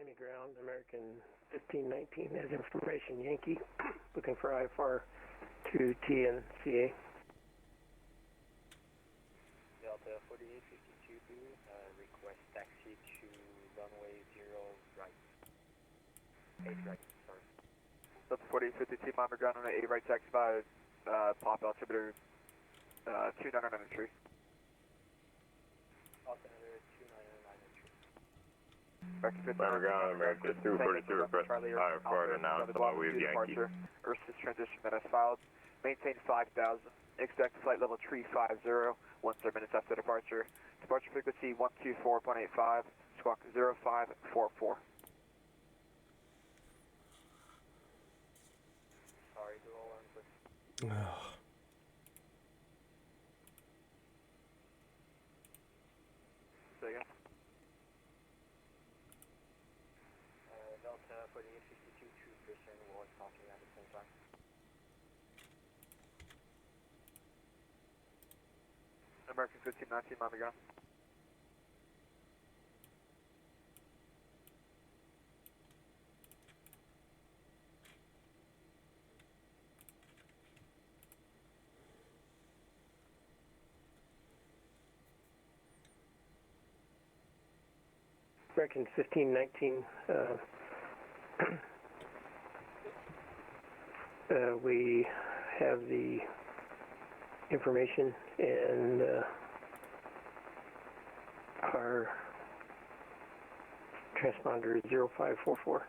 Miami ground, American 1519 has information Yankee, looking for IFR to TNCA. Delta 4852, request taxi to runway 0 right. 8 right, sorry. Delta 4852, Miami ground on an 8 right taxi by pop altimeter 299 tree. Altimeter 299 tree. Miami ground, American 242, request IFR to Nassau, we have Yankee. Earth's transition that has filed. Maintain 5,000. Expect flight level tree 50, 17 minutes after departure. Departure frequency 124.85, squawk 0544. Sorry, do all on please. Say again. Delta 4852, 2% was talking at the same time. American 1519, Miami ground. American 1519, we have the information and our transponder is 0544.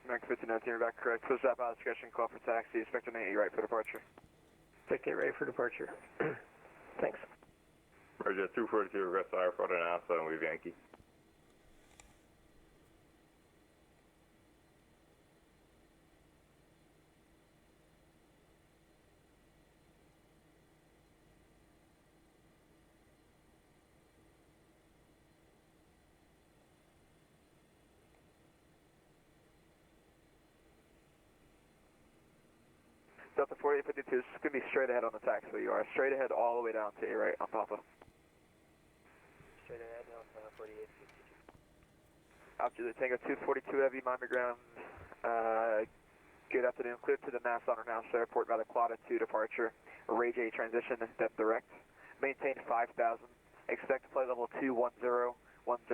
American 1519, you're back correct. Close that by discretion, call for taxi. Expect an 8 right for departure. Expect 8 right for departure. Thanks. Roger, 242, request IFR to Nassau, we have Yankee. Delta 4852, this is going to be straight ahead on the taxiway you are. Straight ahead all the way down to A right on Papa. Straight ahead, Delta 4852. Altitude Tango 242 Heavy, Miami ground. Good afternoon. Clear to the Nassau International Airport by the Claudia 2 departure. Ray J transition, then direct. Maintain 5,000. Expect flight level 210, 10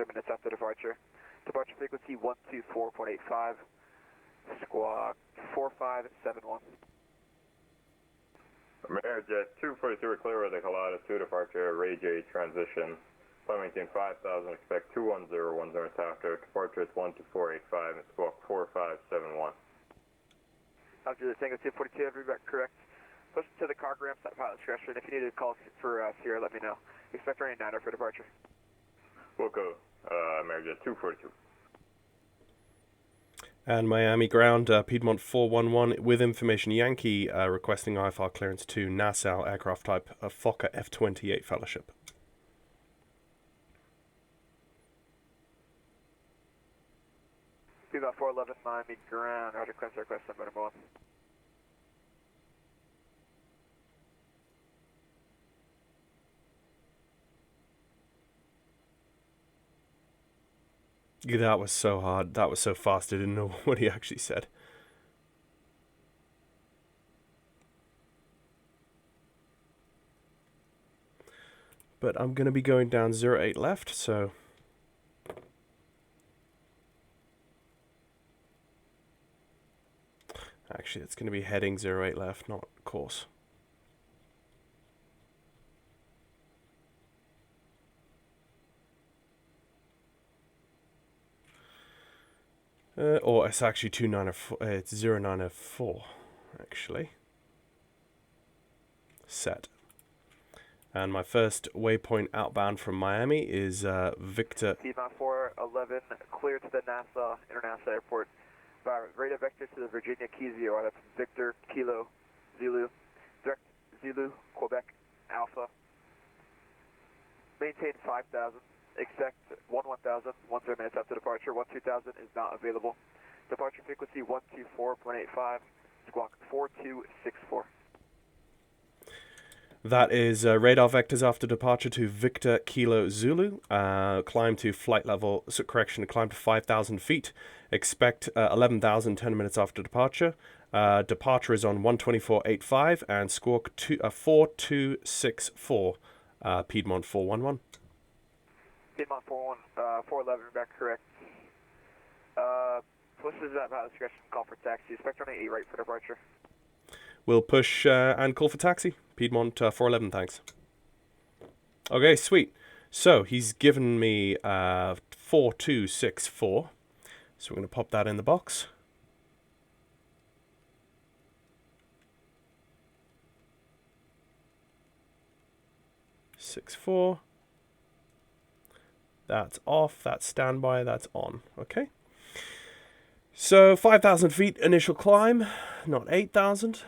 minutes after departure. Departure frequency 124.85. Squawk 4571. Amerijet 242, clear with the Claudia 2 departure, Ray J transition. Flight maintain 5,000, expect 210, 10 minutes after. Departure is 124.85 and squawk 4571. Altitude Tango 242, every correct. Push to the cargo ramps at pilot discretion. If you need to call for Sierra, let me know. Expect running 9 for departure. Wilco, Amerijet 242. And Miami ground, Piedmont 411 with information Yankee, requesting IFR clearance to Nassau, aircraft type Fokker F28 Fellowship. Piedmont 411 Miami ground, roger, clearance request number 1. That was so hard. That was so fast. I didn't know what he actually said. But I'm going to be going down 08 left, so... Actually, it's going to be heading 08 left, not course. Or it's actually 2904, it's 0904, actually. Set. And my first waypoint outbound from Miami is Victor. Piedmont 411, clear to the Nassau International Airport. Radar vector to the Virginia Key ZOR, that's Victor, Kilo, Zulu. Direct Zulu, Quebec, Alpha. Maintain 5,000. Expect 1000, 10 minutes after departure. 12000 is not available. Departure frequency 124.85, squawk 4264. That is radar vectors after departure to Victor Kilo Zulu. Climb to flight level, climb to 5,000 feet. Expect 11,000 10 minutes after departure. Departure is on 124.85 and squawk 4264 Piedmont 411. Piedmont 411, back correct. This is about discretion, call for taxi. Spectrum 8 right for departure. We'll push and call for taxi. Piedmont 411, thanks. Okay, sweet. So he's given me 4264. So we're going to pop that in the box. Six four. That's off. That's standby. That's on. Okay. So 5,000 feet initial climb, not 8,000.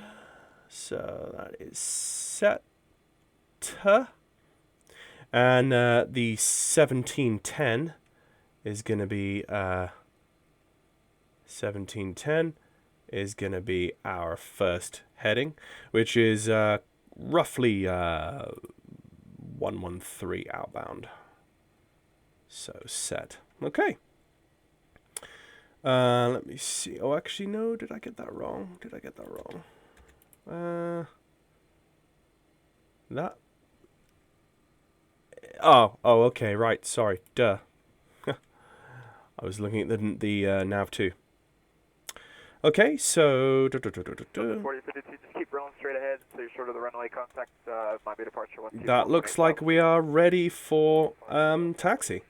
So that is set. And the 1710 is going to be 1710 is going to be our first heading, which is roughly 113 outbound. So set. Okay. Let me see. Oh, actually, no. Did I get that wrong? That. Oh, okay, right. Sorry. Duh. I was looking at the nav 2. Okay, so. 4052, just keep rolling straight ahead so you're short of the runway contact. Might be departure 1. That looks like we are ready for taxi.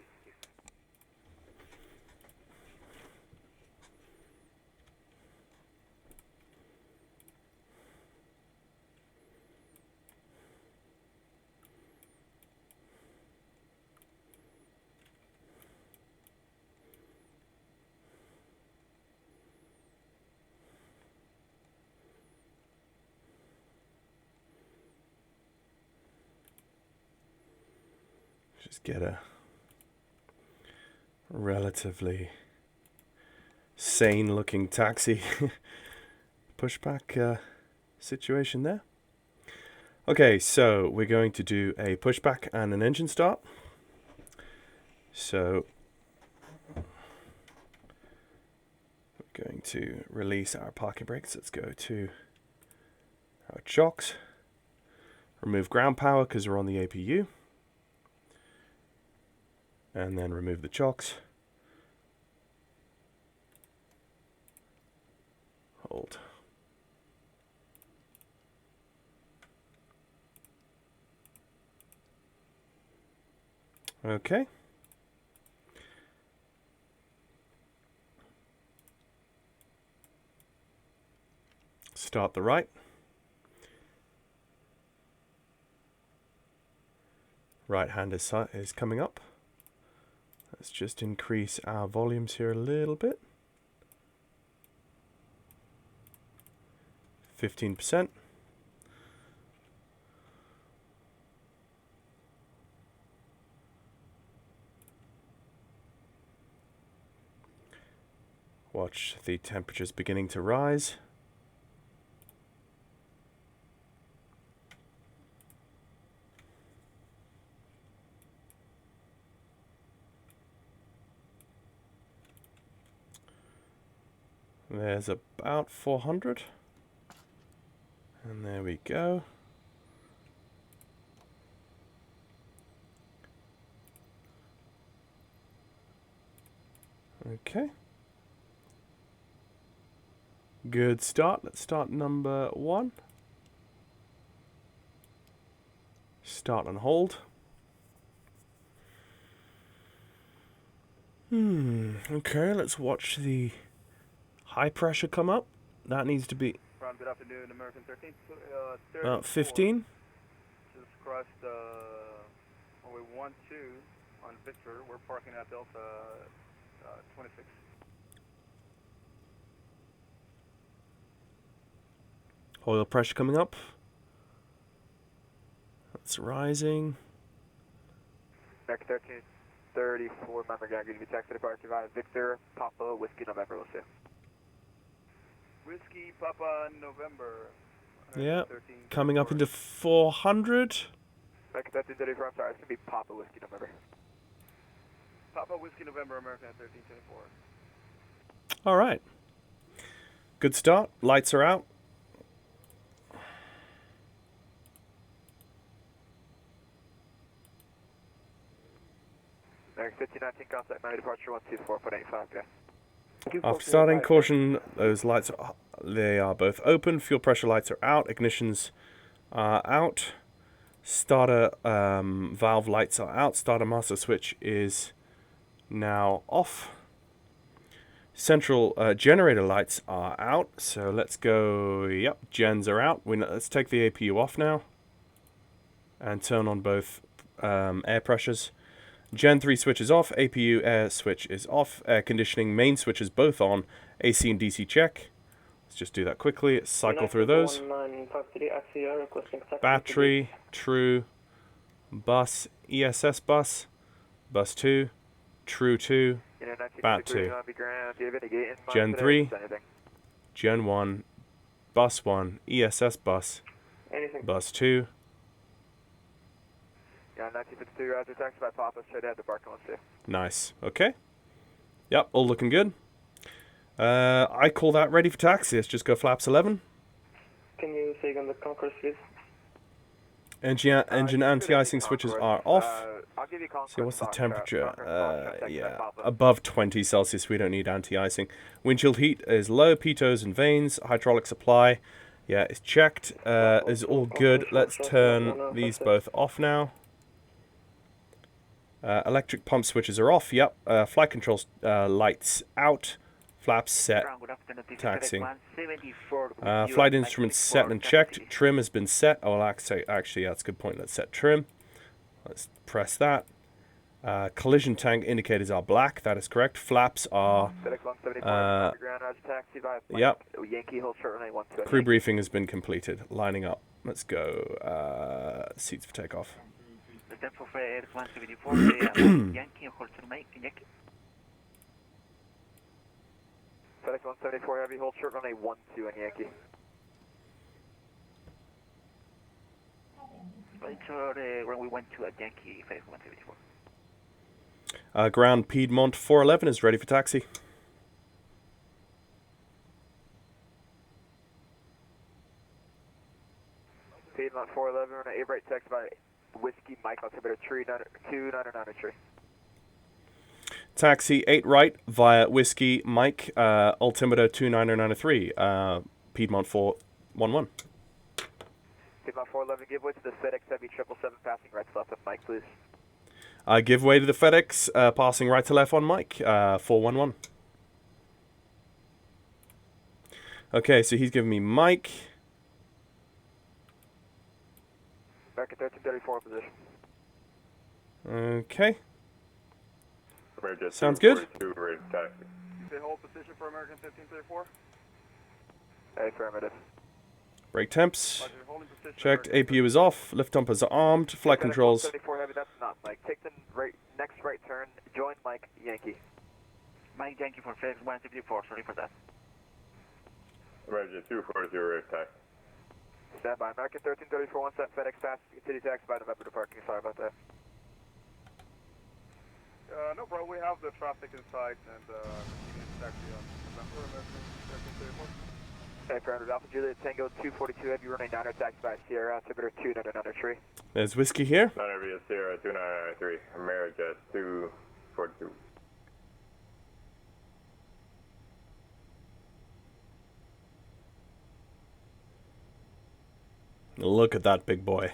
Just get a relatively sane-looking taxi pushback situation there. Okay, so we're going to do a pushback and an engine start. So we're going to release our parking brakes. Let's go to our chocks. Remove ground power because we're on the APU. And then remove the chocks. Hold. Okay. Start the right. Right hand is coming up. Let's just increase our volumes here a little bit. 15%. Watch the temperatures beginning to rise. There's about 400. And there we go. Okay. Good start. Let's start number 1. Start and hold. Okay, let's watch the high pressure come up. That needs to be Good afternoon, American 13. about 15. Just crossed runway 12 on Victor. We're parking at Delta 26. Oil pressure coming up. That's rising. American 1334, Mama Ground, going to be taxi departure via Victor, Papa, Whiskey, November, we'll see. Whiskey Papa November. Yeah, 13, coming up 34. into 400. American 1334, I'm sorry, it's going to be Papa Whiskey November. Papa Whiskey November, American 1324. All right. Good start. Lights are out. American 1519, contact Miami departure 124.85, guys. After starting, caution, those lights are, they are both open. Fuel pressure lights are out. Ignitions are out. Starter valve lights are out. Starter master switch is now off. Central generator lights are out. So let's go. Yep, gens are out. Let's take the APU off now and turn on both air pressures. Gen 3 switch is off, APU air switch is off, air conditioning main switch is both on, AC and DC check. Let's just do that quickly, cycle through those. Battery, true, bus, ESS bus, bus 2, true 2, bat 2. Gen 3, Gen 1, bus 1, ESS bus, bus 2. Yeah, 1952, Roger, taxi by Papa, straight ahead to Barking 12. Nice. Okay. Yep, all looking good. I call that ready for taxi. Let's just go flaps 11. Can you say again the concourse, please? Engine anti-icing switches are off. I'll give you See, what's the temperature? Yeah, Papa. above 20 Celsius. We don't need anti-icing. Windshield heat is low. Pitos and vanes. Hydraulic supply, yeah, it's checked. Is all good. Let's turn these both off now. Electric pump switches are off. Yep. Flight control lights out. Flaps set. Taxiing. Flight instruments set and checked. Trim has been set. Oh, well, actually, that's a good point. Let's set trim. Let's press that. Collision tank indicators are black. That is correct. Flaps are. Yep. Crew briefing has been completed. Lining up. Let's go. Seats for takeoff. FedEx 174 Heavy, hold short runway 12 on Yankee. Runway 12 at Yankee, FedEx 174. Ground Piedmont 411 is ready for taxi. Piedmont 411, we're on an 8 right text by Whiskey Mike, altimeter 299 Taxi 8 right via Whiskey Mike, altimeter 2993, Piedmont 411. Piedmont 411, give way to the FedEx Heavy 777 passing right to left of Mike, please. Give way to the FedEx, passing right to left on Mike, 411. Okay, so he's giving me Mike. American 1334 position. Okay. American Sounds good. 242, ready for taxi. You say hold position for American 1534? Affirmative. Brake temps. Roger, holding position. Checked. American APU is off. Lift dumpers are armed. Flight controls. 74 Heavy, that's not Mike. Take the next right turn. Join Mike Yankee. Mike Yankee for FedEx 174, sorry for that. American 240, ready for taxi. Stand by. American 1334, one set FedEx pass. Continue taxi by November to parking. Sorry about that. No problem, we have the traffic inside and taxi on November, American 1334. Affirmative. Alpha Juliet Tango 242 Heavy, running 9 taxi by Sierra, altimeter 299 tree. There's Whiskey here. 9 via Sierra 2993, America 242. Look at that big boy.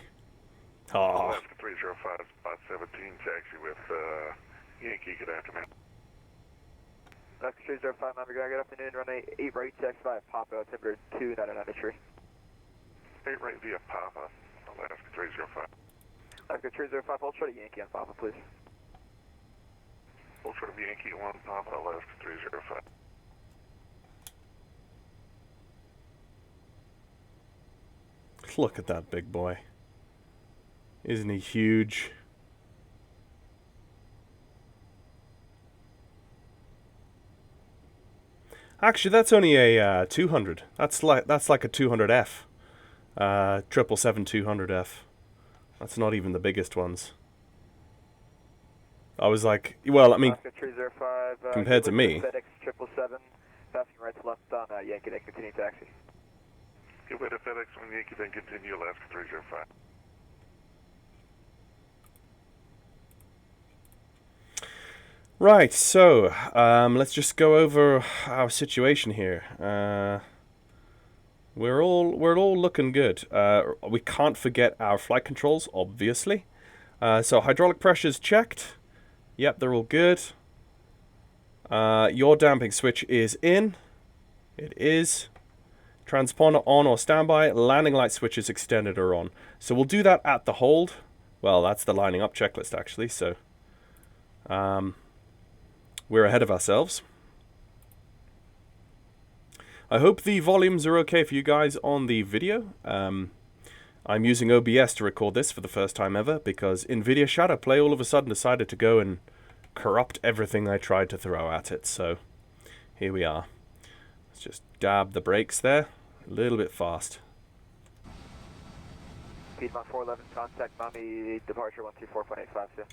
Oh. 305, spot 17, taxi with Yankee, good afternoon. Alaska 305, Miami Ground, good afternoon, runway 8 right, taxi by Papa, altimeter 299 tree. 8 right via Papa, Alaska 305. Alaska 305, hold short of Yankee on Papa, please. Hold short of Yankee 1, Papa, Alaska 305. Look at that big boy. Isn't he huge? Actually, that's only a 200. That's like a 200F. 777-200F. That's not even the biggest ones. I was like, well, I mean, Oscar 305, compared to me. FedEx 777, passing right to left on Yankee, then continue taxi. Give way to FedEx on Yankee, then continue Alaska 305. Right, so let's just go over our situation here. We're all looking good. We can't forget our flight controls, obviously. So hydraulic pressure's checked. Yep, they're all good. Your damping switch is in. It is. Transponder on or standby. Landing light switches extended or on. So we'll do that at the hold. Well, that's the lining up checklist actually. So we're ahead of ourselves. I hope the volumes are okay for you guys on the video. I'm using OBS to record this for the first time ever because NVIDIA Shadowplay all of a sudden decided to go and corrupt everything I tried to throw at it. So here we are. Let's just dab the brakes there. A little bit fast. Piedmont 411, contact Miami, departure 124.85, sir.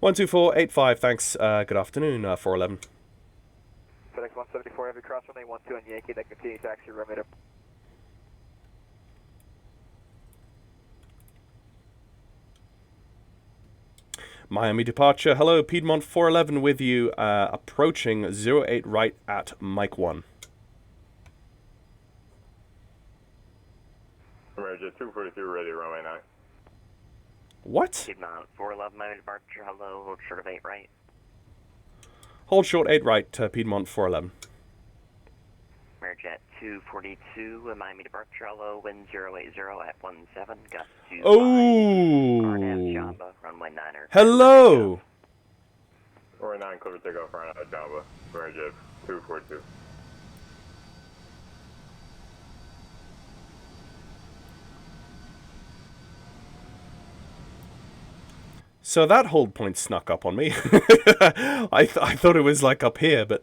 12485, thanks. Good afternoon, 411. FedEx 174, heavy cross runway 12 on Yankee, then continue taxi, runway up. Miami departure. Hello, Piedmont 411 with you, approaching 08 right at Mike 1. Emerge 242 ready, runway 9. What? Piedmont 411, Miami departure, hello, hold short of 8 right. Hold short 8 right, Piedmont 411. Merjet 242, Miami departure, hello, wind 080 at 17, gust 25. Oh! RNF Jamba, runway 9er. Hello! Runway 9, clear to takeoff, right at Java. Emerge 242. So that hold point snuck up on me. I thought it was like up here, but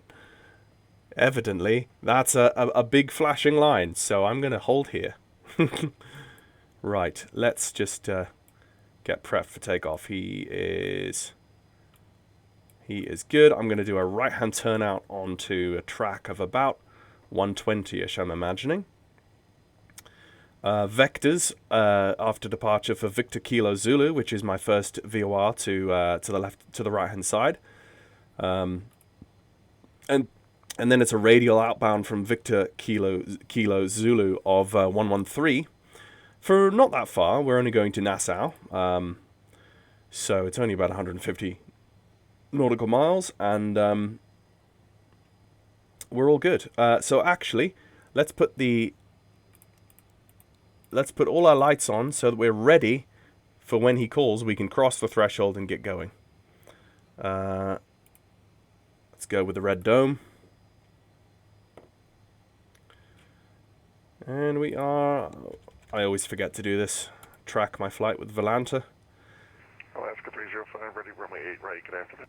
evidently that's a big flashing line. So I'm going to hold here. Right, let's just get prepped for takeoff. He is good. I'm going to do a right-hand turn out onto a track of about 120-ish, I'm imagining. Vectors after departure for Victor Kilo Zulu, which is my first VOR to the right hand side, and then it's a radial outbound from Victor Kilo Zulu of 113 for not that far. We're only going to Nassau, so it's only about 150 nautical miles, and we're all good. So actually, let's put all our lights on so that we're ready for when he calls. We can cross the threshold and get going. Let's go with the red dome. And we are... I always forget to do this. Track my flight with Volanta. Alaska 305, ready, runway 8 right, good afternoon.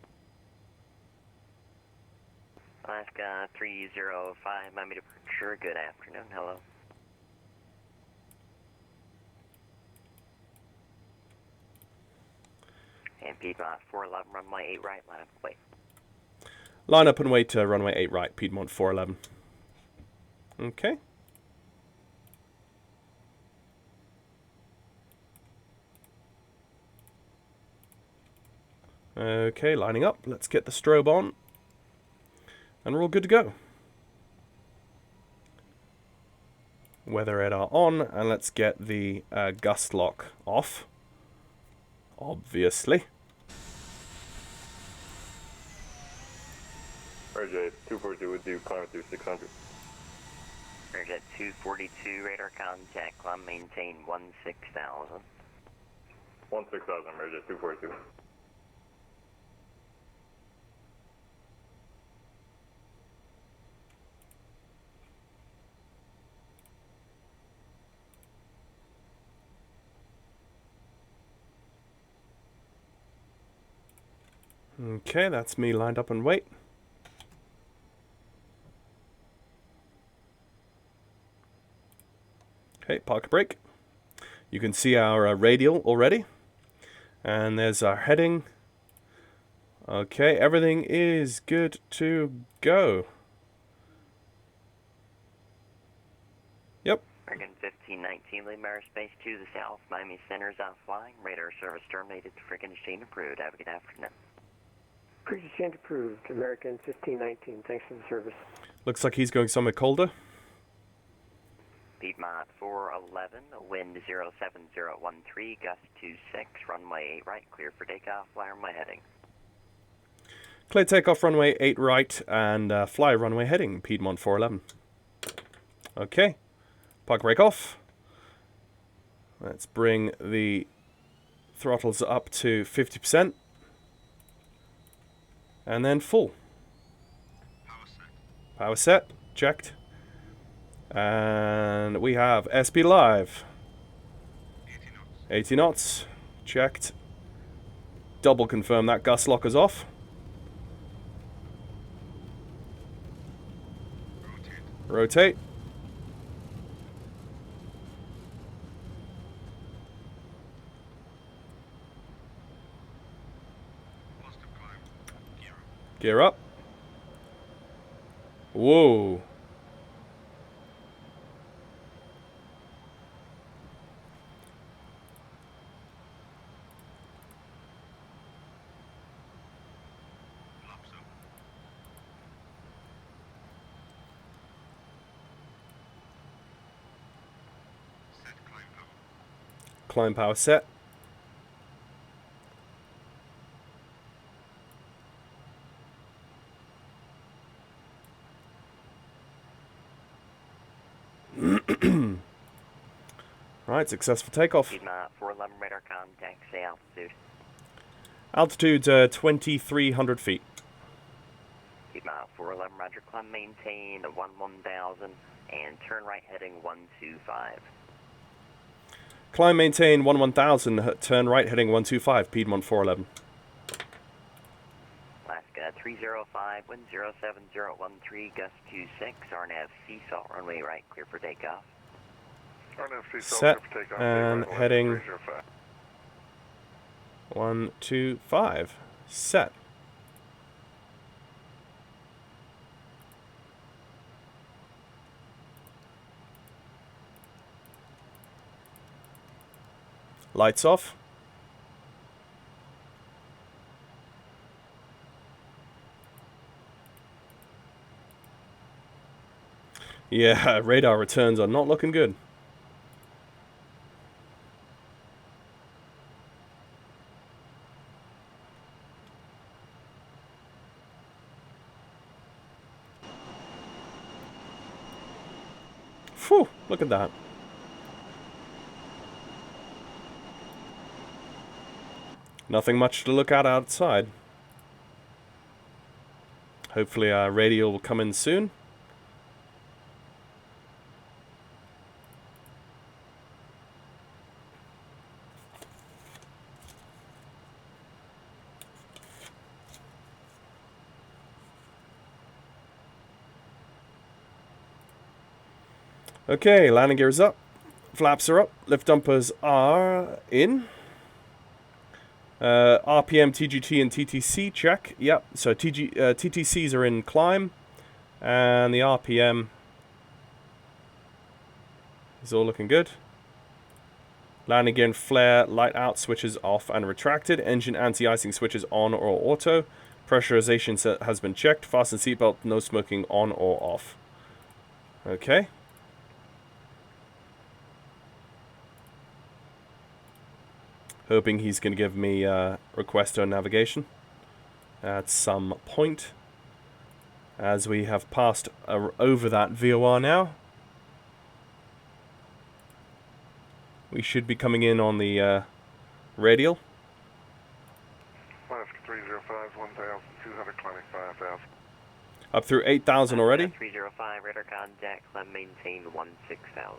Alaska 305, Miami departure, good afternoon, hello. And Piedmont 411, runway 8 right, line up and wait. Line up and wait to runway 8 right, Piedmont 411. Okay. Okay, lining up. Let's get the strobe on. And we're all good to go. Weather radar on, and let's get the gust lock off. Obviously. RJ 242 with you, climb through 600. Merjet 242, radar contact, climb maintain 16,000. 16,000, Merjet 242. Okay, that's me lined up and wait. Okay, park brake. You can see our radial already. And there's our heading. Okay, everything is good to go. Yep. American 1519, Lima Airspace to the south. Miami Center is offline. Radar service terminated. Frequency exchange approved. Have a good afternoon. Frequency exchange approved. American 1519. Thanks for the service. Looks like he's going somewhere colder. Piedmont 411, wind 07013, gust 26, runway 8 right, clear for takeoff, fly runway heading. Clear takeoff, runway 8 right, and fly runway heading, Piedmont 411. Okay, park brake off. Let's bring the throttles up to 50%. And then full. Power set, checked. And we have SP live. 80 knots, checked. Double confirm that gust lock is off. Rotate. Gear up. Whoa. Climb power set. Right, successful takeoff. Piedmont 411, radar contact, say altitude. Altitude 2,300 feet. Piedmont 411, roger, climb, maintain 1000, and turn right heading 125. Climb, maintain 1000, turn right heading 125, Piedmont 411. Alaska 305, wind 07013, gust 26, RNAV seesaw, runway right, clear for takeoff. RNAV seesaw, Set clear for takeoff, and right, heading 305. 125. Set. Lights off. Yeah, radar returns are not looking good. Phew, look at that. Nothing much to look at outside. Hopefully our radial will come in soon. Okay, landing gear is up. Flaps are up. Lift dumpers are in. RPM, TGT, and TTC check. Yep, so TTCs are in climb. And the RPM is all looking good. Landing gear and flare, light out switches off and retracted. Engine anti-icing switches on or auto. Pressurization has been checked. Fasten seatbelt, no smoking on or off. Okay. Hoping he's going to give me request on navigation at some point, as we have passed over that VOR now. We should be coming in on the radial. Alaska 305, 1,200, climbing 5,000. Up through 8,000 already. 305, radar contact, climb, maintain 16,000.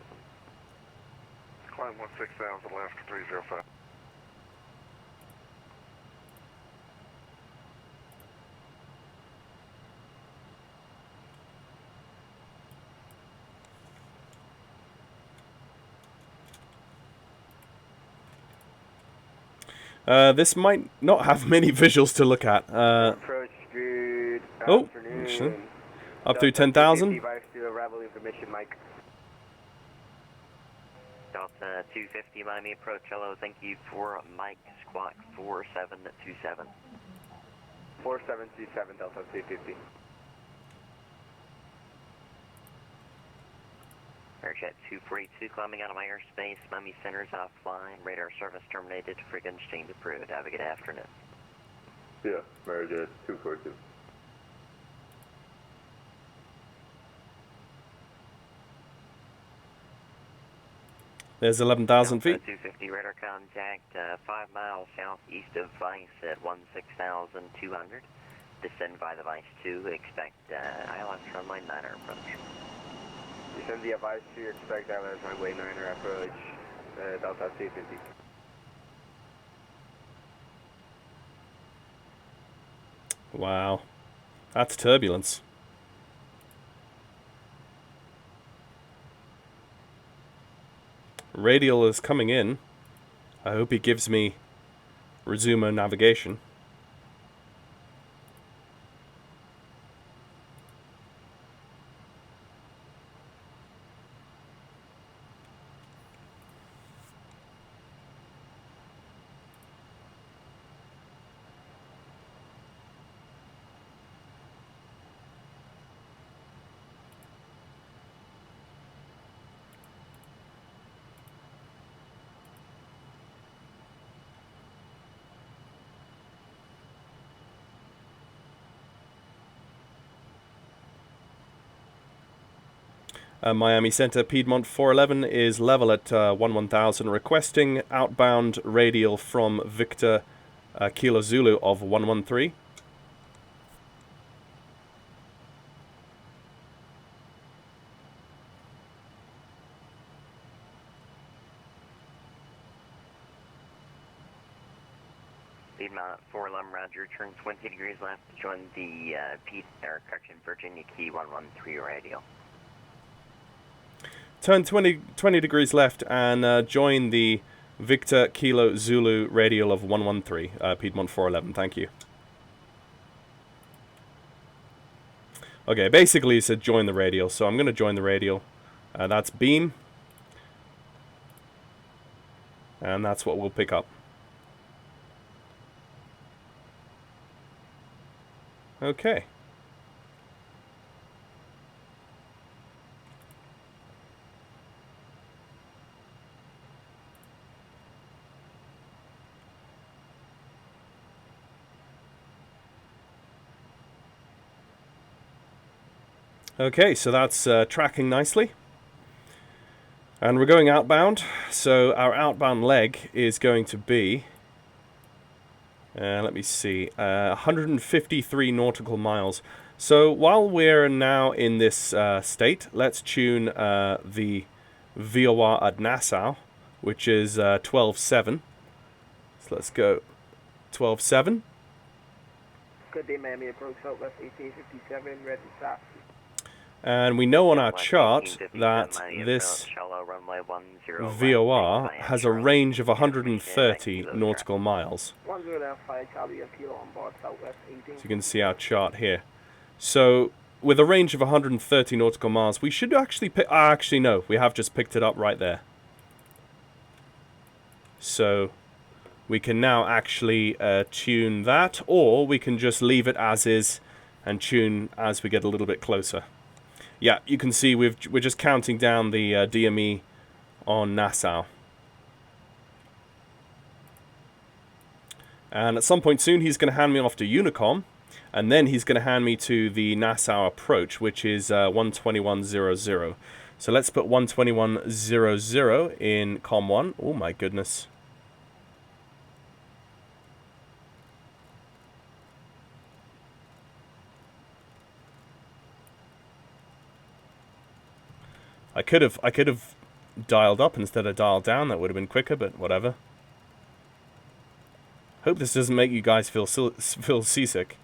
Climb 16,000, Alaska 305. This might not have many visuals to look at. Approach, good afternoon. Actually, up through 10,000. Device to arrival information, Mike. Delta 250, Miami approach, hello, thank you for Mike, squawk 4727. 4727, Delta 250. Airjet 242 climbing out of my airspace, Miami Center is offline, radar service terminated, frequency change approved. Have a good afternoon. Yeah, Airjet 242. There's 11,000 feet. 250 radar contact, 5 miles southeast of Vice at 16,200. Descend by the Vice 2, expect ILS runway 9er approach. Descend via Vice 2, expect ILS runway 9er approach, Delta 250. Wow. That's turbulence. Radial is coming in. I hope he gives me resumo navigation. Miami Center, Piedmont 411 is level at 11,000, requesting outbound radial from Victor Kilo Zulu of 113. Piedmont 411, roger, turn 20 degrees left to join the Virginia Key 113 radial. Turn 20 degrees left and join the Victor Kilo Zulu radial of 113, Piedmont 411. Thank you. Okay, basically it said join the radial, so I'm going to join the radial. That's beam. And that's what we'll pick up. Okay. Okay, so that's tracking nicely. And we're going outbound. So our outbound leg is going to be, let me see, 153 nautical miles. So while we're now in this state, let's tune the VOR at Nassau, which is 12.7. So let's go 12.7. Good day, Miami approach Southwest 1857, ready to stop. And we know on our chart that this VOR has a range of 130 nautical miles. So you can see our chart here. So with a range of 130 nautical miles, we should actually pick... actually, no, we have just picked it up right there. So we can now actually tune that, or we can just leave it as is and tune as we get a little bit closer. Yeah, you can see we're just counting down the DME on Nassau. And at some point soon, he's going to hand me off to Unicom, and then he's going to hand me to the Nassau approach, which is 121.00. So let's put 121.00 in COM 1. Oh my goodness. I could have dialed up instead of dialed down. That would have been quicker, but whatever. Hope this doesn't make you guys feel seasick.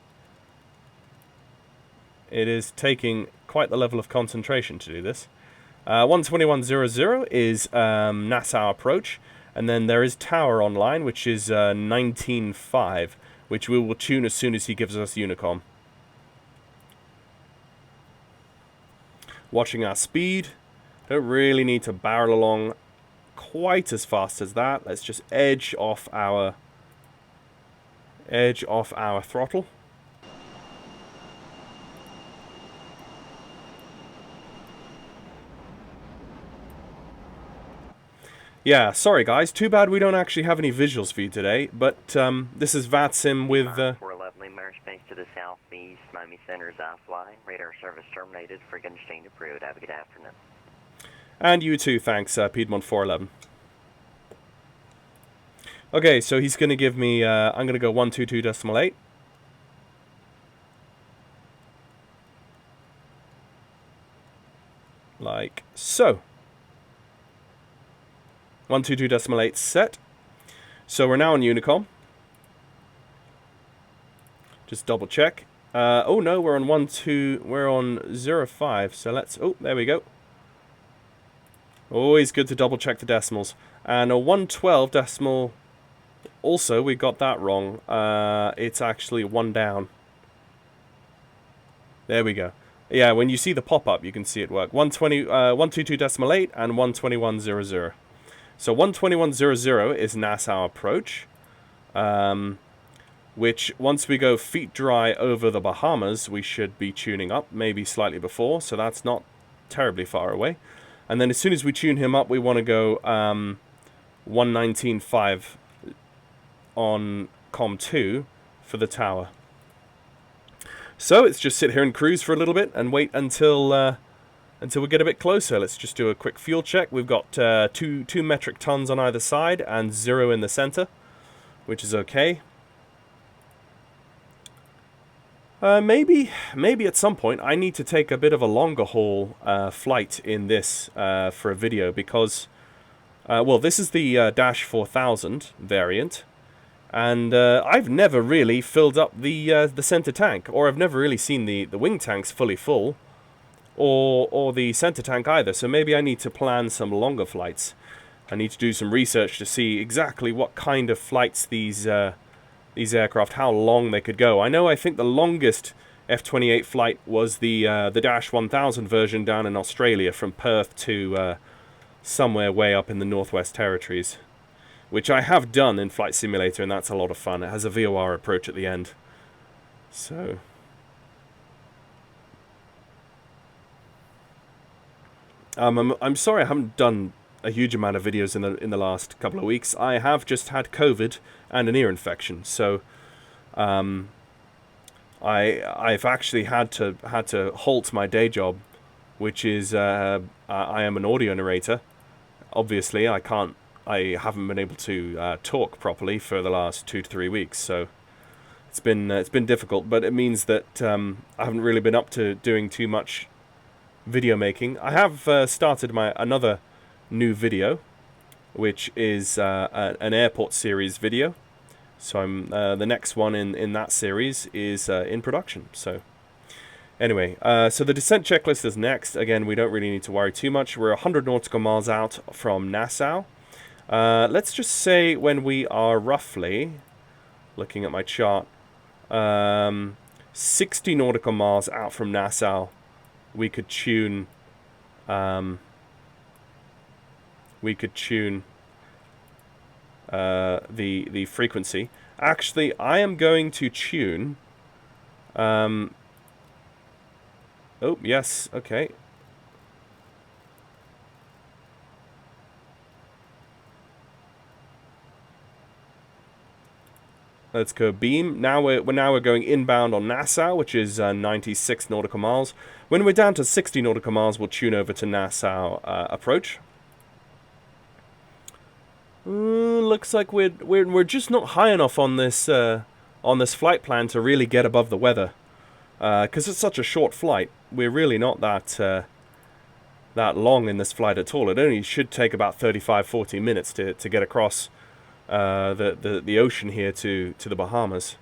It is taking quite the level of concentration to do this. 121.00 is Nassau approach, And then there is tower online, which is 19.5, which we will tune as soon as he gives us Unicom. Watching our speed. Don't really need to barrel along quite as fast as that. Let's just edge off our throttle. Yeah, sorry guys, too bad we don't actually have any visuals for you today, but this is VATSIM with... 411 Leamer space to the southeast, Miami Center is offline, radar service terminated, frequency exchange approved, have a good afternoon. And you too, thanks, Piedmont 411. Okay, so he's going to give me, I'm going to go 122.8. Like so. 122.8 set. So we're now on Unicom. Just double check. Oh no, we're on 05. So let's, oh, there we go. Always good to double check the decimals. And a 112 decimal, also we got that wrong. It's actually one down. There we go. Yeah, when you see the pop-up, you can see it work. 122.8 and 121.00. So 121.00 is Nassau approach, which once we go feet dry over the Bahamas, we should be tuning up, maybe slightly before, so that's not terribly far away. And then as soon as we tune him up, we want to go 119.5 on COM2 for the tower. So it's just sit here and cruise for a little bit and wait until we get a bit closer. Let's just do a quick fuel check. We've got 2 metric tons on either side and 0 in the center, which is okay. Maybe at some point I need to take a bit of a longer haul flight in this for a video because, well, this is the Dash 4000 variant, and I've never really filled up the center tank, or I've never really seen the wing tanks fully full. Or the center tank either, so maybe I need to plan some longer flights. I need to do some research to see exactly what kind of flights these aircraft, how long they could go. I think the longest F28 flight was the Dash 1000 version down in Australia from Perth to somewhere way up in the Northwest Territories, which I have done in Flight Simulator, and that's a lot of fun. It has a VOR approach at the end. So... I'm sorry I haven't done a huge amount of videos in the last couple of weeks. I have just had COVID and an ear infection, so I've actually had to halt my day job, which is I am an audio narrator. Obviously, I haven't been able to talk properly for the last 2 to 3 weeks, so it's been difficult. But it means that I haven't really been up to doing too much video making. I have started another new video, which is an airport series video. So I'm the next one in that series is in production. So anyway, so the descent checklist is next. Again, we don't really need to worry too much. We're 100 nautical miles out from Nassau. Let's just say when we are roughly, looking at my chart, 60 nautical miles out from Nassau, we could tune the frequency. Actually, I am going to tune oh yes, okay. Let's go beam. Now we're going inbound on Nassau, which is 96 nautical miles. When we're down to 60 nautical miles, we'll tune over to Nassau approach. Looks like we're just not high enough on this flight plan to really get above the weather, because it's such a short flight. We're really not that long in this flight at all. It only should take about 35-40 minutes to get across the ocean here to the Bahamas.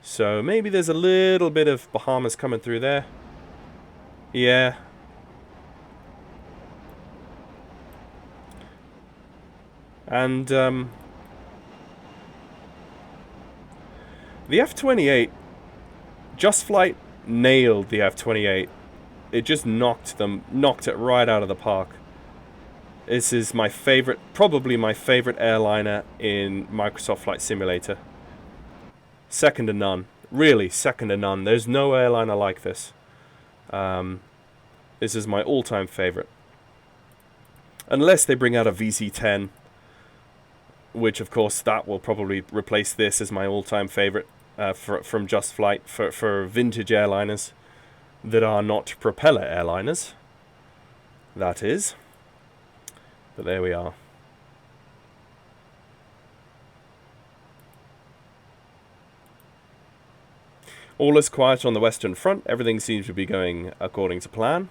So maybe there's a little bit of Bahamas coming through there. Yeah. And the F28, Justflight nailed the F28. It just knocked it right out of the park. This is my favorite, probably my favorite airliner in Microsoft Flight Simulator. Second to none. Really, second to none. There's no airliner like this. This is my all-time favorite. Unless they bring out a VC-10, which of course that will probably replace this as my all-time favorite from Justflight for vintage airliners that are not propeller airliners. That is. But there we are. All is quiet on the Western Front. Everything seems to be going according to plan.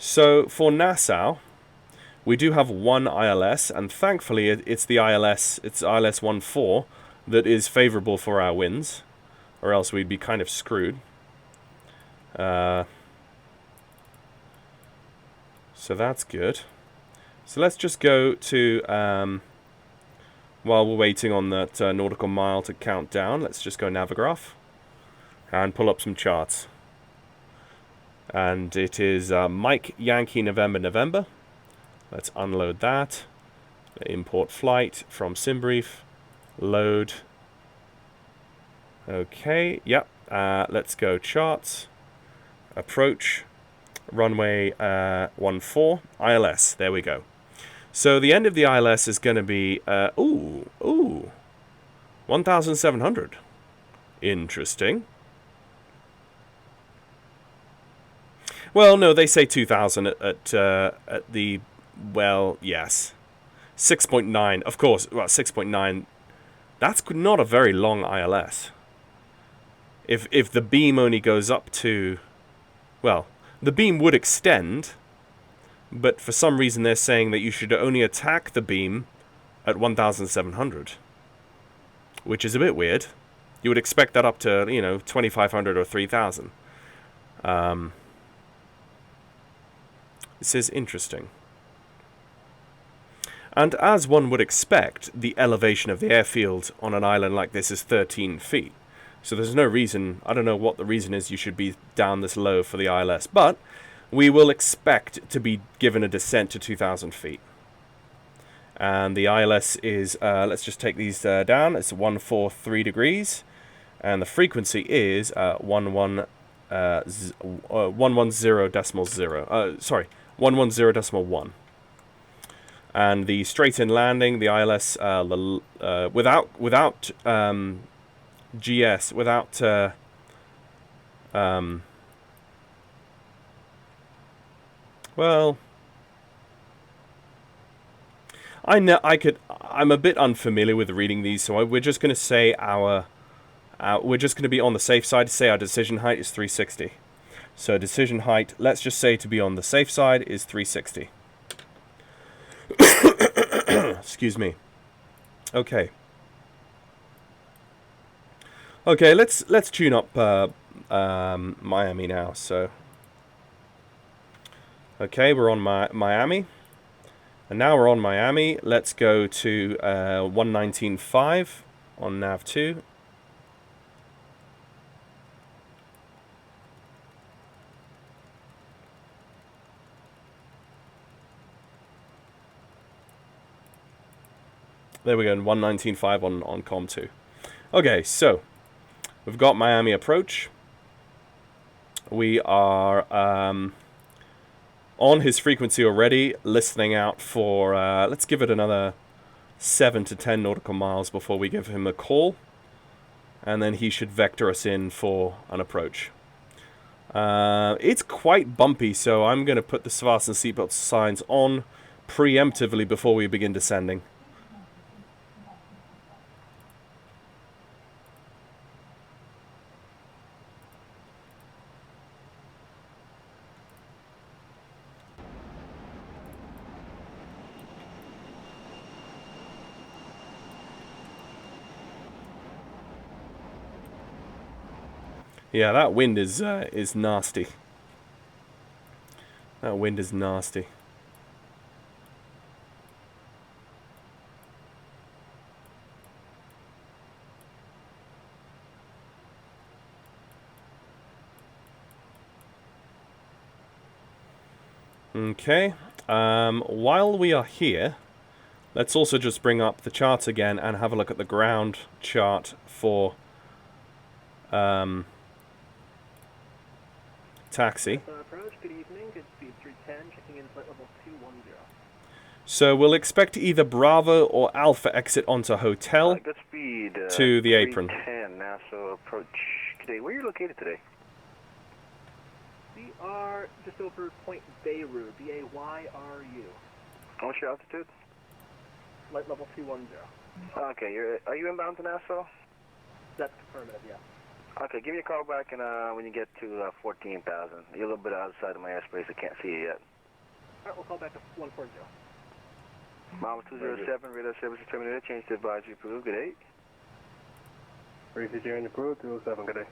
So for Nassau, we do have one ILS, and thankfully it's the ILS, it's ILS 14 that is favorable for our winds, or else we'd be kind of screwed. So that's good. So let's just go to, while we're waiting on that nautical mile to count down, let's just go Navigraph and pull up some charts. And it is Mike Yankee November November. Let's unload that. Import flight from SimBrief. Load. Okay, yep. Let's go charts. Approach. Runway 14. ILS. There we go. So the end of the ILS is going to be 1,700. Interesting. Well, no, they say 2,000 at the, well, yes. 6.9, of course, well, 6.9, that's not a very long ILS. If the beam only goes up to, well, the beam would extend, but for some reason they're saying that you should only attack the beam at 1,700, which is a bit weird. You would expect that up to, 2,500 or 3,000. This is interesting. And as one would expect, the elevation of the airfield on an island like this is 13 feet. So there's no reason, I don't know what the reason is you should be down this low for the ILS, but we will expect to be given a descent to 2,000 feet. And the ILS is, let's just take these down, it's 143 degrees, and the frequency is 110.1. And the straight-in landing, the ILS, without GS, without well, I'm a bit unfamiliar with reading these, so we're just going to say we're just going to be on the safe side to say our decision height is 360. So decision height, let's just say to be on the safe side, is 360. Excuse me. Okay. Okay, let's tune up Miami now. So, okay, we're on Miami, and now we're on Miami. Let's go to 119.5 on nav2. There we go, 119.5 on COM2. Okay, so we've got Miami approach. We are on his frequency already, listening out for, let's give it another 7 to 10 nautical miles before we give him a call. And then he should vector us in for an approach. It's quite bumpy, so I'm going to put the fasten seatbelt signs on preemptively before we begin descending. Yeah, that wind is nasty. That wind is nasty. Okay, while we are here, let's also just bring up the charts again and have a look at the ground chart for taxi. Approach, good evening, good speed 310, checking in flight level 210. So we'll expect either Bravo or Alpha exit onto hotel good speed, to the apron. 310, Nassau approach. Today, where are you located today? We are just over Point Beirut, B-A-Y-R-U. What's your altitude? Flight level 210. Okay, are you inbound to Nassau? That's affirmative, yeah. Okay, give me a call back and when you get to 14,000. You're a little bit outside of my airspace, I can't see you yet. Alright, we'll call back to 140. Mama 207, radar service terminated, change to advisory approved, good day. Racy J on the crew, 207, good day.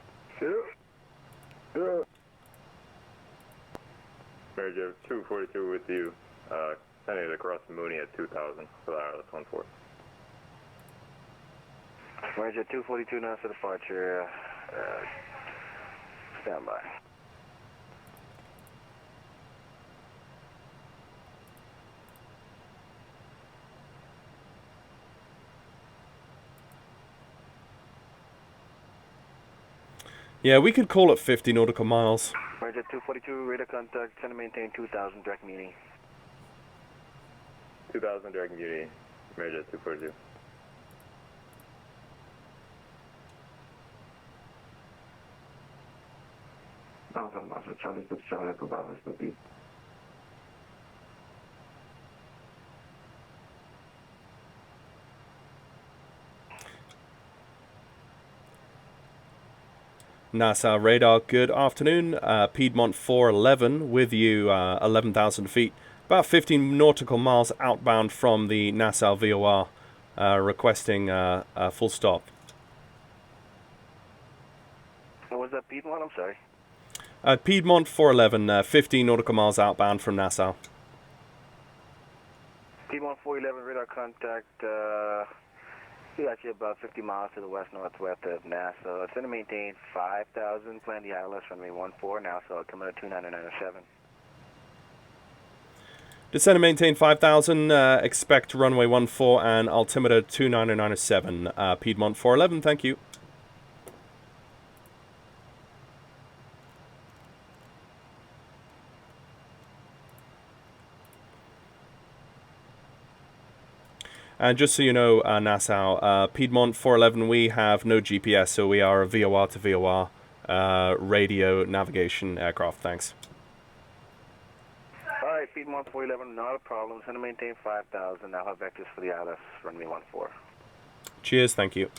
Manager 242 with you, sending it across Mooney at 2000 for the ILS 14. Manager 242, Nassau departure, stand by. Yeah, we could call it 50 nautical miles. Manager 242, radar contact, send and maintain 2000, direct Muni. 2000 direct Muni, Manager 242. Nassau radar, good afternoon. Piedmont 411 with you, 11,000 feet, about 15 nautical miles outbound from the Nassau VOR, requesting a full stop. What was that, Piedmont? I'm sorry. Piedmont 411, 15 nautical miles outbound from Nassau. Piedmont 411, radar contact, we're actually about 50 miles to the west-northwest of Nassau. It's going to maintain 5,000, plan the ILS runway 14, Nassau, coming at 2997. Descend and maintain 5,000, expect runway 14 and altimeter 2997. Piedmont 411, thank you. And just so you know, Nassau, Piedmont 411, we have no GPS, so we are a VOR to VOR radio navigation aircraft. Thanks. All right, Piedmont 411, not a problem. Send to maintain 5,000. Now have vectors for the ILS, runway 14. Cheers, thank you.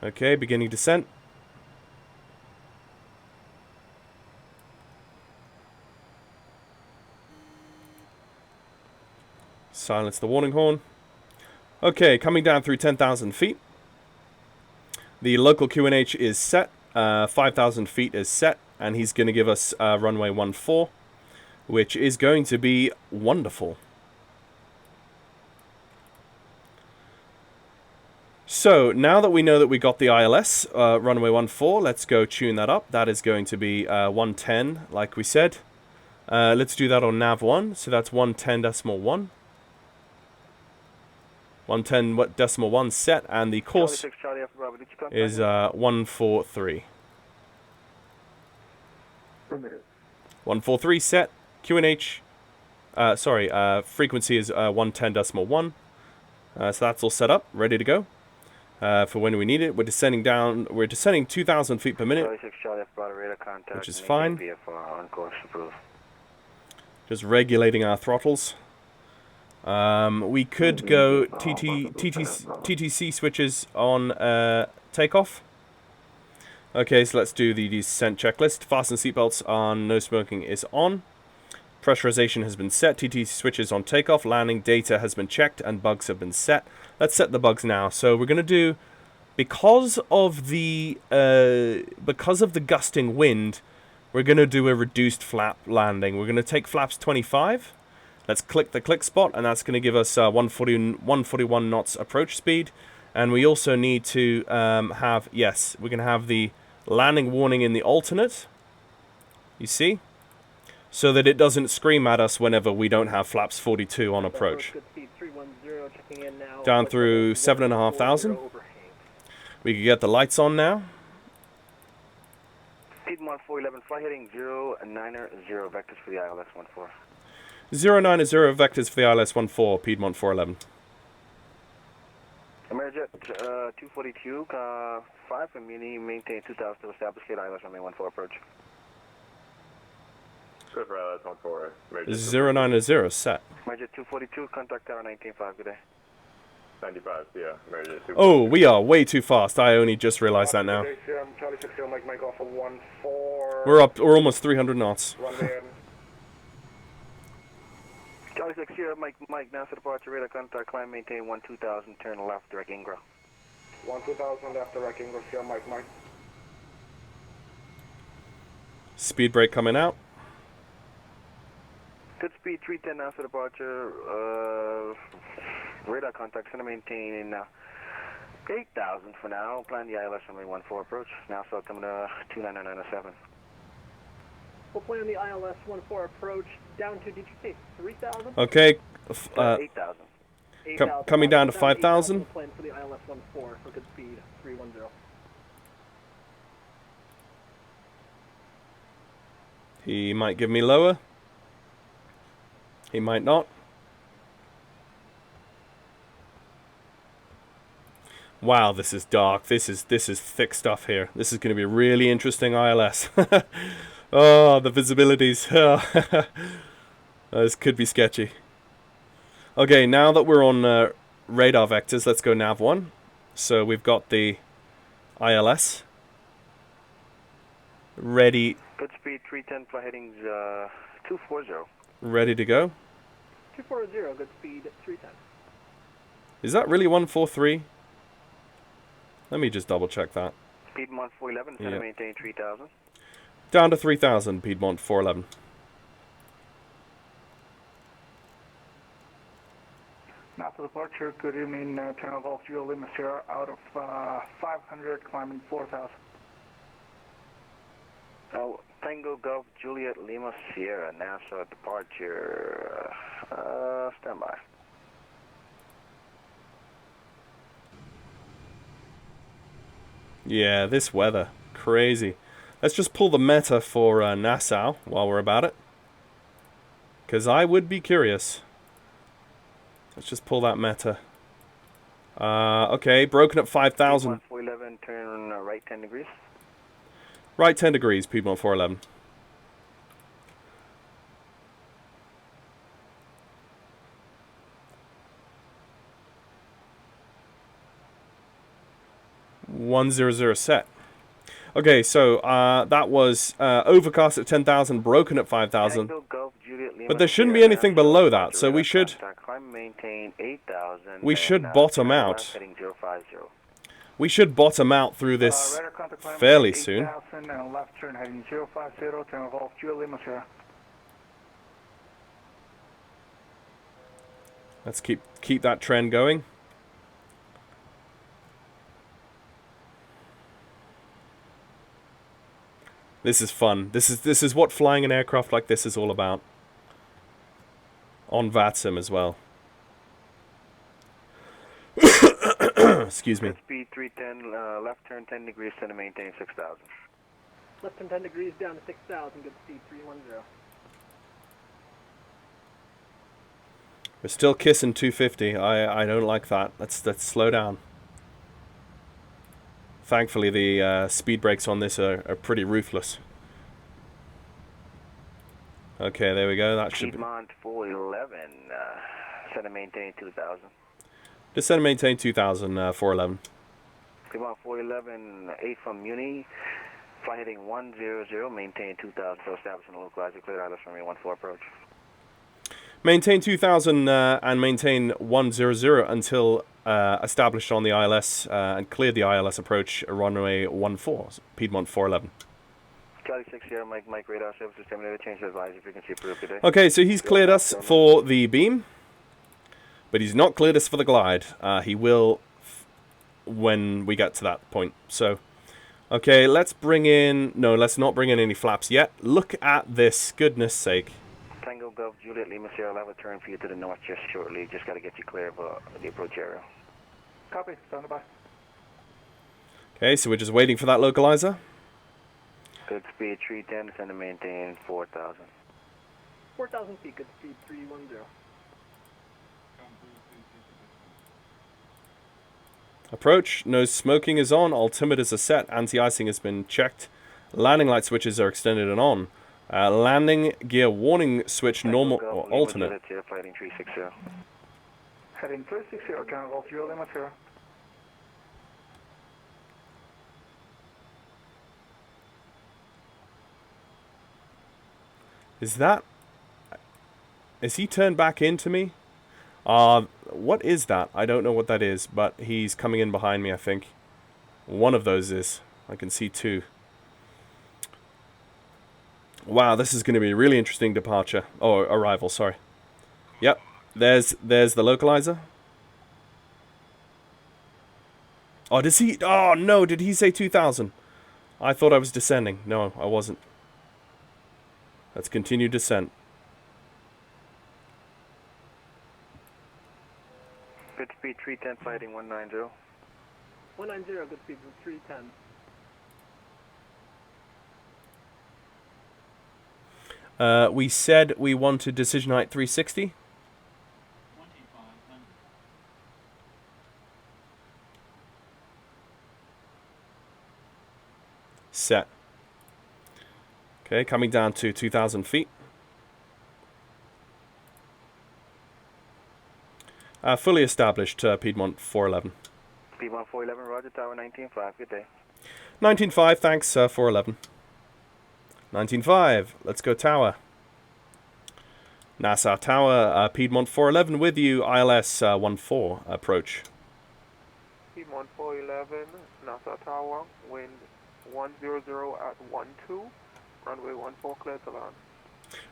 Okay, beginning descent. Silence the warning horn. Okay, coming down through 10,000 feet. The local QNH is set. 5,000 feet is set. And he's going to give us runway 14, which is going to be wonderful. So, now that we know that we got the ILS, runway 14, let's go tune that up. That is going to be 110, like we said. Let's do that on nav1. So that's 110.1. 110.1 set, and the course is 143. 143 set, QNH, frequency is 110.1. So that's all set up, ready to go for when we need it. We're descending 2,000 feet per minute, which is fine. Just regulating our throttles. We could go TTC switches on takeoff. Okay, so let's do the descent checklist. Fasten seatbelts on, no smoking is on. Pressurization has been set, TTC switches on takeoff. Landing data has been checked and bugs have been set. Let's set the bugs now. So we're going to do because of the gusting wind, we're going to do a reduced flap landing. We're going to take flaps 25. Let's click the click spot, and that's going to give us 141 knots approach speed. And we also need to have, yes, we're going to have the landing warning in the alternate. You see? So that it doesn't scream at us whenever we don't have flaps 42 on approach. Good speed 310, checking in now. Down through 7,500. We can get the lights on now. Piedmont 411, flight heading 090, vectors for the ILS 14. 090 vectors for the ILS 14, Piedmont 411. Amerijet 242, 5 from Muni, maintain 2000 to establish gate ILS runway 14 approach. Good for ILS 14. 090 set. Amerijet 242, contact tower 195, good day. 95, yeah. Amerijet 242. Oh, we are way too fast. I only just realized that now. Charlie 60, Mike off of 14. We're almost 300 knots. Charlie 60, Mike, NASA departure radar contact, climb, maintain 2000, turn left, direct Ingra. 2000 left, direct Ingra, Sierra Mike. Speed brake coming out. Good speed 310, NASA departure, radar contact, center maintain 8000 for now, plan the ILS runway 14 approach, Nassau coming to 29907. We'll plan the ILS 14 approach down to, did you say 3,000? Okay. 8000. Coming down to 5,000. Plan for the ILS 14 for good speed 310. He might give me lower. He might not. Wow, this is dark. This is thick stuff here. This is going to be a really interesting ILS. Oh, the visibilities. This could be sketchy. Okay, now that we're on radar vectors, let's go nav 1. So we've got the ILS ready. Good speed 310, flight headings 240. Ready to go. 240, good speed 310. Is that really 143? Let me just double check that. Piedmont 411, center maintain 3000. Down to 3,000, Piedmont 411. NASA departure, good evening, Channel Golf Juliet Lima Sierra, out of 500, climbing 4,000. Oh, Tango Golf Juliet Lima Sierra, Nassau departure, standby. Yeah, this weather, crazy. Let's just pull the meta for Nassau while we're about it. Because I would be curious. Let's just pull that meta. Okay, broken at 5,000. 411, turn right 10 degrees. Right 10 degrees, Piedmont 411. .100 set. Okay, so that was overcast at 10,000, broken at 5,000. But there shouldn't be anything below that, so we should bottom out. We should bottom out through this fairly soon. Left turn heading 050, Channel Golf Juliet Lima Sierra. Let's keep that trend going. This is fun. This is what flying an aircraft like this is all about. On VATSIM as well. Excuse me. Speed 310, left turn 10 degrees, center maintain 6,000. Left turn 10 degrees down to 6,000, good speed 310. We're still kissing 250. I don't like that. Let's slow down. Thankfully, the speed brakes on this are pretty ruthless. Okay, there we go. That should be. Piedmont 411, center maintain 2,000. Just center maintain 2,000, 411. Piedmont 411, 8 from Muni, flight heading 100, maintain 2,000, so establishing a localizer, clear ILS runway 14 approach. Maintain 2,000 and maintain 100 until established on the ILS and cleared the ILS approach runway 14, Piedmont 411. Charlie 6 Sierra, Mike radar services terminated. Change the advisory frequency approved today. Okay, so he's cleared us for the beam, but he's not cleared us for the glide. He will when we get to that point. So, okay, let's bring in... No, let's not bring in any flaps yet. Look at this, goodness sake. Tango Gulf Juliet Lima Sierra, I'll have a turn for you to the north just shortly. Just got to get you clear of the approach area. Copy, stand by. Okay, so we're just waiting for that localizer. Good speed 310, descend and maintain 4,000. 4,000 feet, good speed 310. Approach, no smoking is on, altimeters are set, anti-icing has been checked, landing light switches are extended and on. Landing gear warning switch normal or alternate. Fighting 360. Heading 360, Tango Gulf Juliet Lima Sierra. Is he turned back into me? What is that? I don't know what that is, but he's coming in behind me, I think. One of those is. I can see two. Wow, this is going to be a really interesting departure. Oh, arrival, sorry. Yep, there's the localizer. Oh, does he... Oh, no, did he say 2,000? I thought I was descending. No, I wasn't. Let's continue descent. Good speed 310, fighting 190. 190, good speed 310. We said we wanted decision height 360. Set. Okay, coming down to 2,000 feet. Fully established, Piedmont 411. Piedmont 411, roger, tower 19.5, good day. 19.5, thanks, 411. 19.5, let's go tower. Nassau Tower, Piedmont 411 with you, ILS 14, approach. Piedmont 411, Nassau Tower, wind 100 at 12, runway 14 clear to land.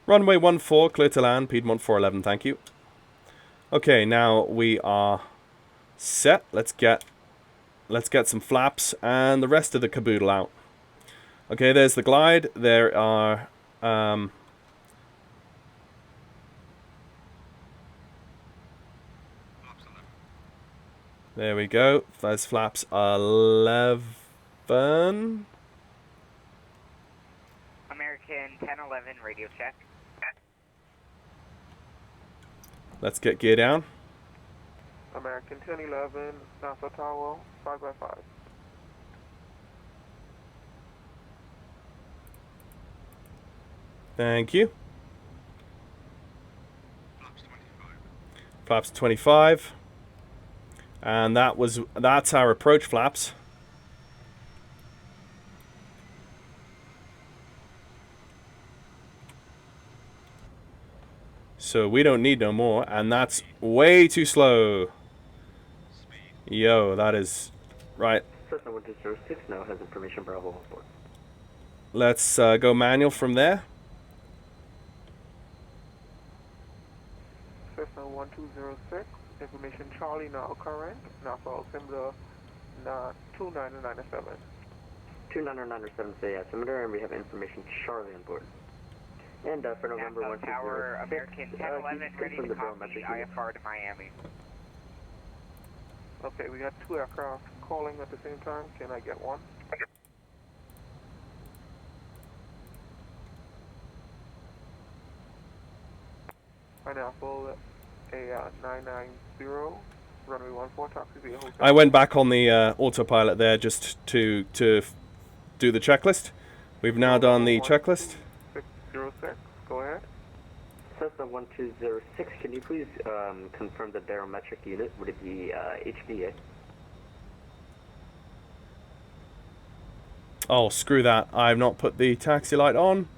Runway 14 clear to land, Piedmont 411, thank you. Okay, now we are set. Let's get some flaps and the rest of the caboodle out. Okay, there's the glide. There are there we go. There's flaps 11. American 1011 radio check. Let's get gear down. American 1011, Nassau Tower, 5x5. Thank you. Flaps 25. And that's our approach flaps. So we don't need no more, and that's way too slow. Yo, that is right. Cessna 1206 now has information Bravo on board. Let's go manual from there. Cessna 1206, information Charlie now current, Nassau altimeter 2997. 2997 say altimeter, and we have information Charlie on board. And for November Nassau Tower, 1206, American 1011, ready to copy IFR to Miami. Okay, we got two aircraft calling at the same time. Can I get one? Pineapple a 990, runway 14, taxi via hotel. I went back on the autopilot there just to do the checklist. We've now done the checklist. 606, go ahead. Cessna 1206, can you please confirm the barometric unit? Would it be HVA? Oh, screw that. I've not put the taxi light on.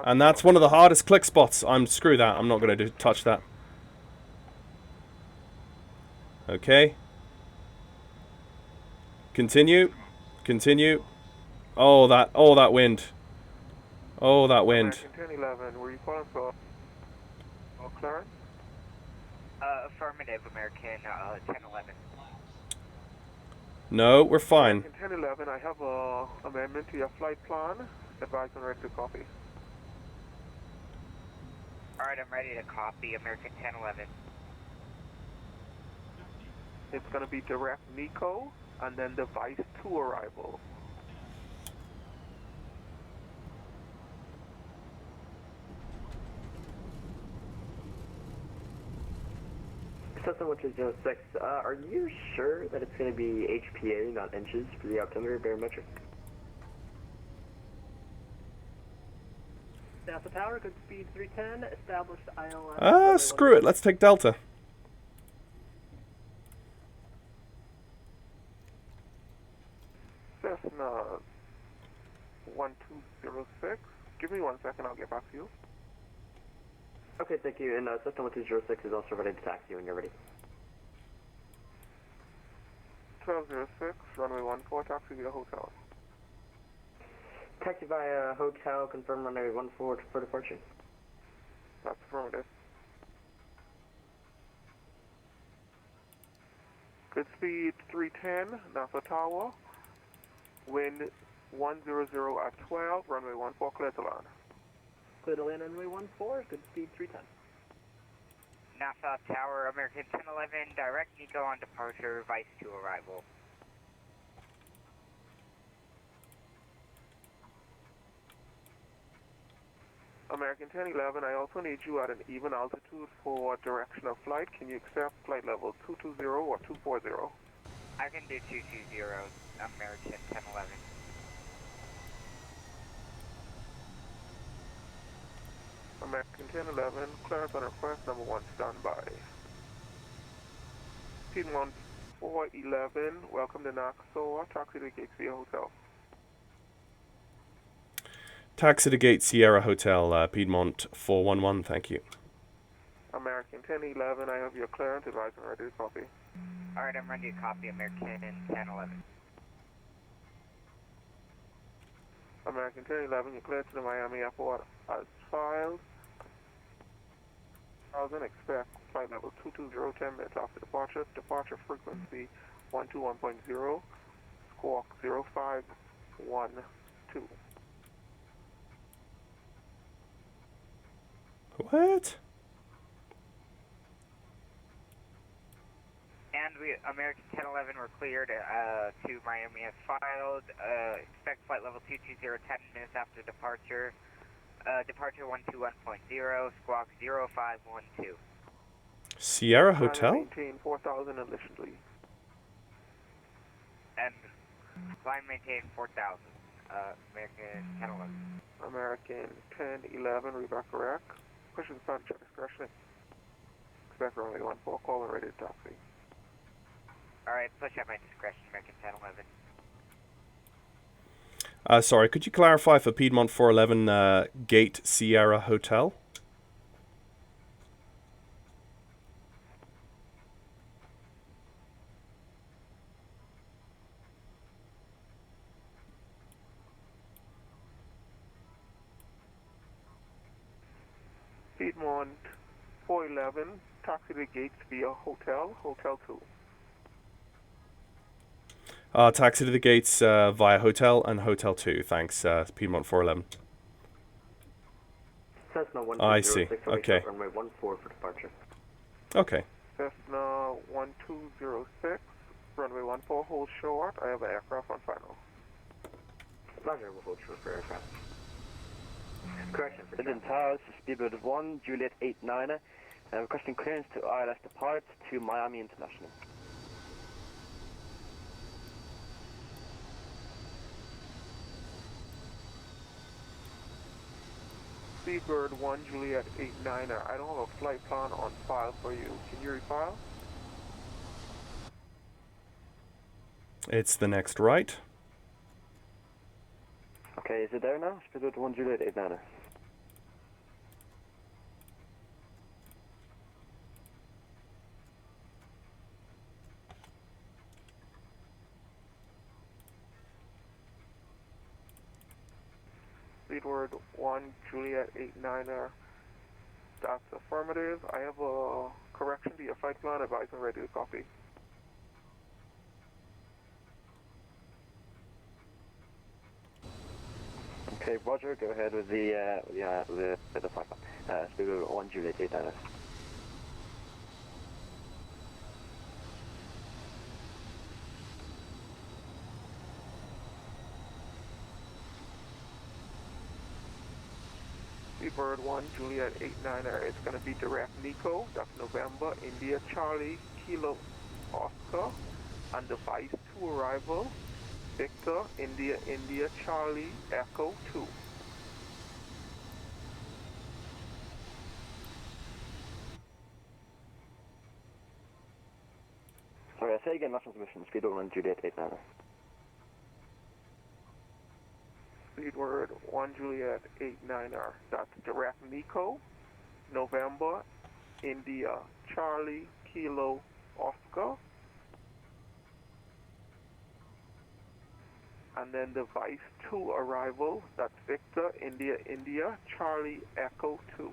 And that's one of the hardest click spots. Screw that. I'm not going to touch that. Okay. Continue. Continue. Oh, that wind. Oh, that wind. American 1011, were you calling for clearance? Affirmative, American 1011. No, we're fine. American 1011, I have a amendment to your flight plan. Advise when ready to copy. Alright, I'm ready to copy, American 1011. It's going to be direct Nico, and then device 2 arrival. Cessna 1206, are you sure that it's going to be HPA, not inches, for the altimeter barometric? Nassau Tower, good speed 310, established ILS. Screw it, let's take Delta. Cessna 1206, give me 1 second, I'll get back to you. Okay, thank you, and Cessna 1206 is also ready to taxi when you're ready. 1206, runway 14, taxi via hotel. Taxi via hotel, confirm runway 14 for departure. That's affirmative. Good speed 310, Nassau Tower. Wind 100 at 12, runway 14, clear to land. Clear to land runway 14, good speed 310. Nassau Tower, American 1011, direct Nico on departure, Vice 2 arrival. American 1011, I also need you at an even altitude for direction of flight. Can you accept flight level 220 or 240? I can do 220, American 1011. American 1011, clearance on request, number 1, standby. Piedmont 411, welcome to Nassau, taxi to Gate Sierra Hotel. Taxi to Gate Sierra Hotel, Piedmont 411, thank you. American 1011, I have your clearance, advise when ready to copy. Alright, I'm ready to copy, American 1011. American 1011, you're cleared to the Miami airport as filed. 1000, expect flight level 220, 10 minutes after departure. Departure frequency 121.0, squawk 0512. What? And we, American 1011, we're cleared to Miami as filed. Expect flight level 220, 10 minutes after departure. Departure 121.0, squawk 0512. Sierra Hotel? Maintain 4000 initially. And climb maintain 4000, American 1011. American 1011, read back correct. Pushing sun check discretion. Expect runway 14, call and ready to taxi. Alright, push at my discretion, American 1011. Sorry, could you clarify for Piedmont 411, Gate Sierra Hotel? Piedmont 411, taxi to gates via hotel, hotel 2. Taxi to the gates via hotel and hotel 2, thanks, Piedmont 411. Cessna 1206, I see, okay. Runway 14 for departure. Okay. Cessna 1206, runway 14, hold short. I have an aircraft on final. Roger, we'll hold short for aircraft. Correction for Piedmont Towers, speedbird 1, Juliet 89, requesting clearance to ILS depart to Miami International. Seabird 1, Juliet 89, I don't have a flight plan on file for you. Can you refile? It's the next right. Okay, is it there now? Speedbird 1, Juliet 89. Speedword 1 Juliet 89er. That's affirmative. I have a correction to your flight plan. Advise and ready to copy. Okay, Roger, go ahead with the flight plan. Speedword 1 Juliet 89er. Bird 1 Juliet 89er. It's going to be direct Nico. That's November India Charlie Kilo Oscar. And device 2 arrival. Victor India India Charlie Echo 2. Sorry, I say again, last transmission. Speedword 1 Juliet 89er. Speedword 1 Juliet 89er. That's direct Nico, November, India, Charlie, Kilo, Oscar. And then device 2 arrival. That's Victor, India, India, Charlie, Echo 2.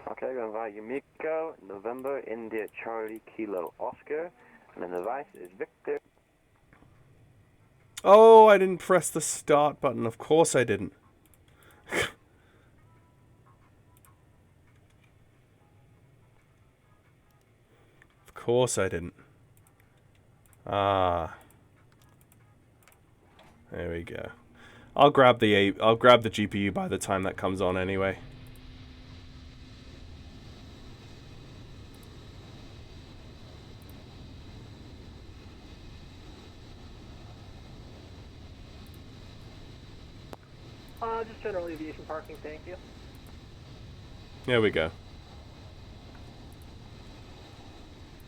Okay, going via Yumiko, November, India, Charlie, Kilo, Oscar, and then the device is Victor. Oh, I didn't press the start button. Of course I didn't. Of course I didn't. Ah. There we go. I'll grab the GPU by the time that comes on anyway. Just general aviation parking, thank you. There we go.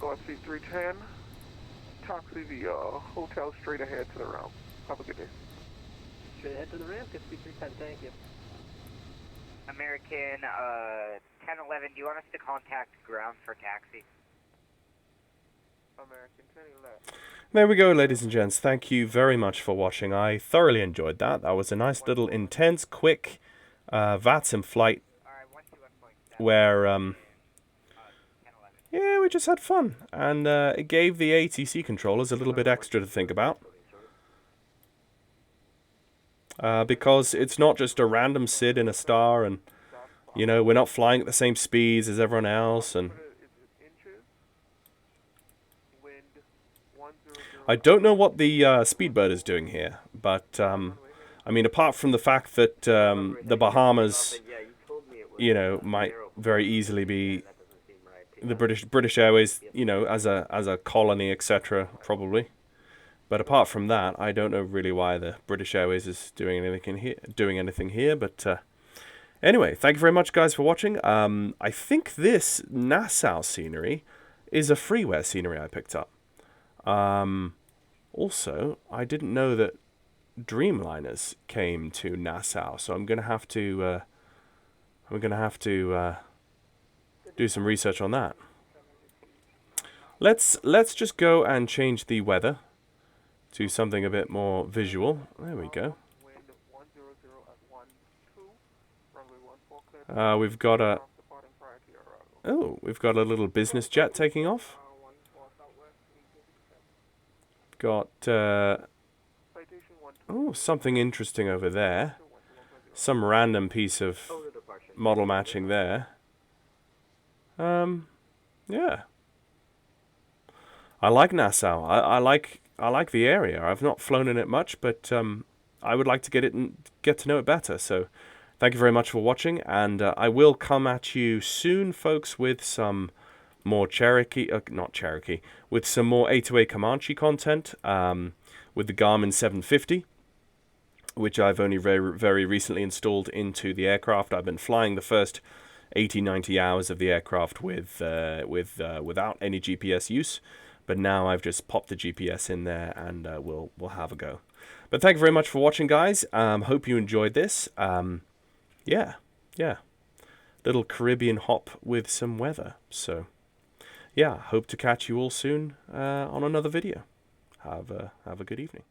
Galaxy 310. Taxi the hotel straight ahead to the ramp. Have a good day. Straight ahead to the ramp, Galaxy 310, thank you. American 1011, do you want us to contact ground for taxi? American 1011. There we go, ladies and gents. Thank you very much for watching. I thoroughly enjoyed that. That was a nice little intense, quick VATSIM flight where, yeah, we just had fun. And it gave the ATC controllers a little bit extra to think about. Because it's not just a random SID in a star and, you know, we're not flying at the same speeds as everyone else. And I don't know what the Speedbird is doing here, but I mean, apart from the fact that the Bahamas, you know, might very easily be the British Airways, you know, as a colony, etc., probably. But apart from that, I don't know really why the British Airways is doing anything here. But anyway, thank you very much, guys, for watching. I think this Nassau scenery is a freeware scenery I picked up. Also, I didn't know that Dreamliners came to Nassau, so I'm gonna have to do some research on that. Let's just go and change the weather to something a bit more visual. There we go. We've got a little business jet taking off. Got something interesting over there. Some random piece of model matching there. Yeah. I like Nassau. I like the area. I've not flown in it much, but I would like to get to know it better. So, thank you very much for watching, and I will come at you soon, folks, with some more with some more A2A Comanche content, with the Garmin 750, which I've only very recently installed into the aircraft. I've been flying the first 80-90 hours of the aircraft without any GPS use, but now I've just popped the GPS in there, and we'll have a go. But thank you very much for watching, guys. Hope you enjoyed this. Yeah, little Caribbean hop with some weather. So yeah, hope to catch you all soon on another video. Have a good evening.